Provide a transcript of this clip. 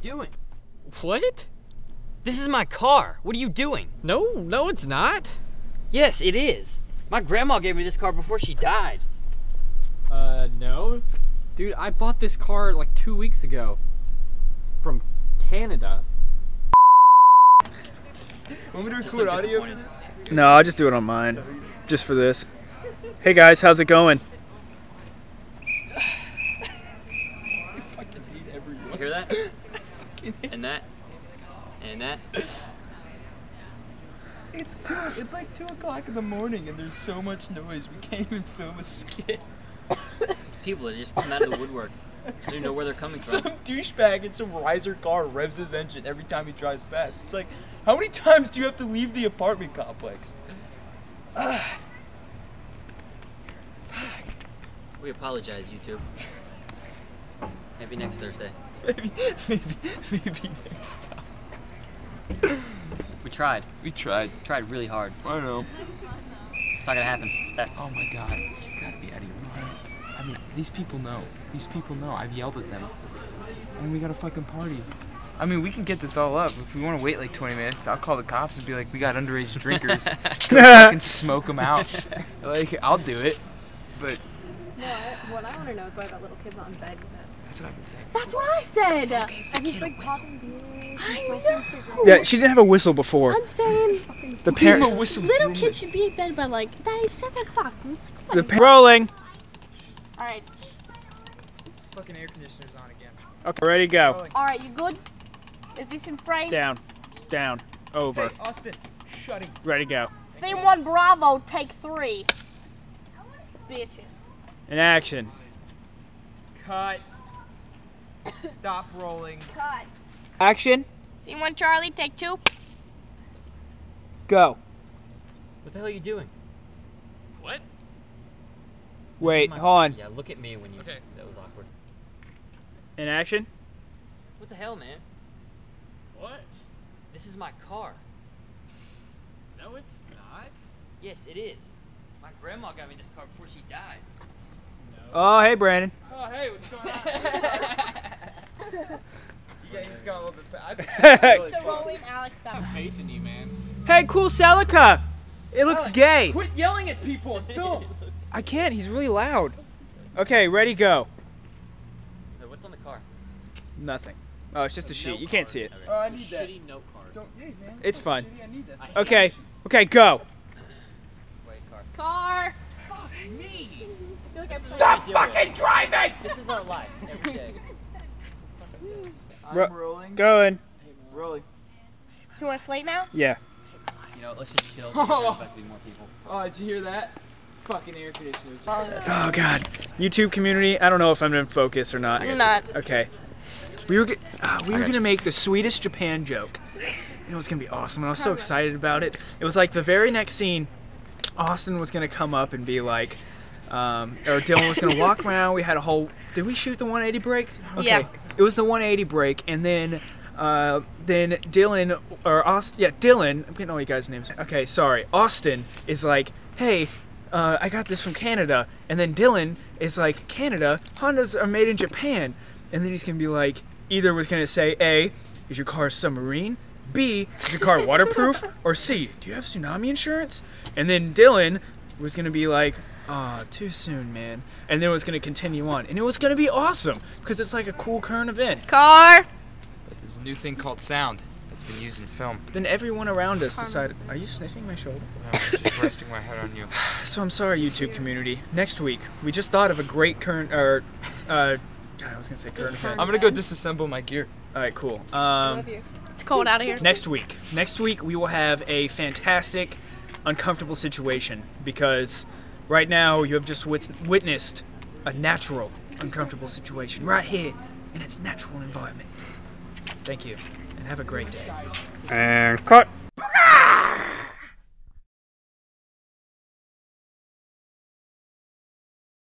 doing? What? This is my car. What are you doing? No, it's not. Yes, it is. My grandma gave me this car before she died. No. Dude, I bought this car like 2 weeks ago. From Canada. Want me to record audio for this? No, I'll just do it on mine. Just for this. Hey guys, how's it going? You hear that? And that. And that. It's like 2 o'clock in the morning and there's so much noise we can't even film a skit. People that just come out of the woodwork. They don't even know where they're coming from. Some douchebag in some riser car revs his engine every time he drives past. It's like, how many times do you have to leave the apartment complex? We apologize, YouTube. Maybe next Thursday. Maybe next time. We tried. We tried. Tried really hard. I know. It's not gonna happen. That's. Oh my god. You gotta be out of your mind. I mean, these people know. These people know. I've yelled at them. And we got a fucking party. I mean, we can get this all up. If we want to wait like 20 minutes, I'll call the cops and be like, we got underage drinkers. Fucking smoke them out. Like, I'll do it. But. No, what I want to know is why that little kid's not in bed yet. That's what I've been saying. That's what I said! Okay, And he's like popping beers. I know! Yeah, she didn't have a whistle before. I'm saying, The parent. little kid should be in bed by like, that is 7 o'clock. The rolling. Alright. Fucking air conditioner's on again. Okay, ready, go. Alright, you good? Is this in frame? Down, over. Hey, Austin, shutty. Ready, go. Scene 1 Bravo, take 3. Bitch. In action. Cut. Stop rolling. Cut. Action. Scene 1 Charlie, take 2. Go. What the hell are you doing? What? Wait, hold on. Yeah, look at me when you. Okay. That was awkward. In action. What the hell, man? What? This is my car. No, it's not. Yes, it is. My grandma got me this car before she died. Oh, hey, Brandon. Oh, hey, what's going on? Yeah, he's got a little bit fat. Mr. Rolling, Alex, stop. Faith in you, man. Hey, cool Celica. It looks Alex, gay. Quit yelling at people and film. I can't. He's really loud. Okay, ready, go. Hey, what's on the car? Nothing. Oh, it's just a sheet. You can't see it. Oh, I It's a need that. shitty note card. Don't, hey, man. It's fun. Shitty, I need that. Okay. Okay, go. Wait, car. Car! Me! Stop fucking driving! This is our life every day. I'm rolling. Going. Rolling. Do you want to slate now? Yeah. You know, let's just chill. There's about to be more people. Oh, did you hear that? Fucking air conditioner. Oh God. YouTube community. I don't know if I'm in focus or not. I'm not. Okay. We were gonna make the sweetest Japan joke. It was gonna be awesome, and I was so excited about it. It was like the very next scene, Austin was gonna come up and be like, or Dylan was gonna walk around. We had a whole. Did we shoot the 180 break? Okay. Yeah. It was the 180 break, and then Dylan or Austin. Yeah, Dylan. I'm getting all you guys' names. Okay, sorry. Austin is like, hey. I got this from Canada, and then Dylan is like, Canada, Hondas are made in Japan, and then he's gonna be like, either was gonna say, A, is your car a submarine? B, is your car waterproof? Or C, do you have tsunami insurance? And then Dylan was gonna be like, aw, too soon, man. And then it was gonna continue on, and it was gonna be awesome because it's like a cool current event. Car! There's a new thing called sound that's been used in film. Then everyone around us decided, are you sniffing my shoulder? No, I'm just resting my head on you. So I'm sorry, YouTube community. Next week, we just thought of a great current, God, I was gonna say current event. I'm gonna go disassemble my gear. All right, cool. It's cold out of here. Next week we will have a fantastic, uncomfortable situation because right now you have just witnessed a natural, uncomfortable situation right here in its natural environment. Thank you, and have a great day. And cut.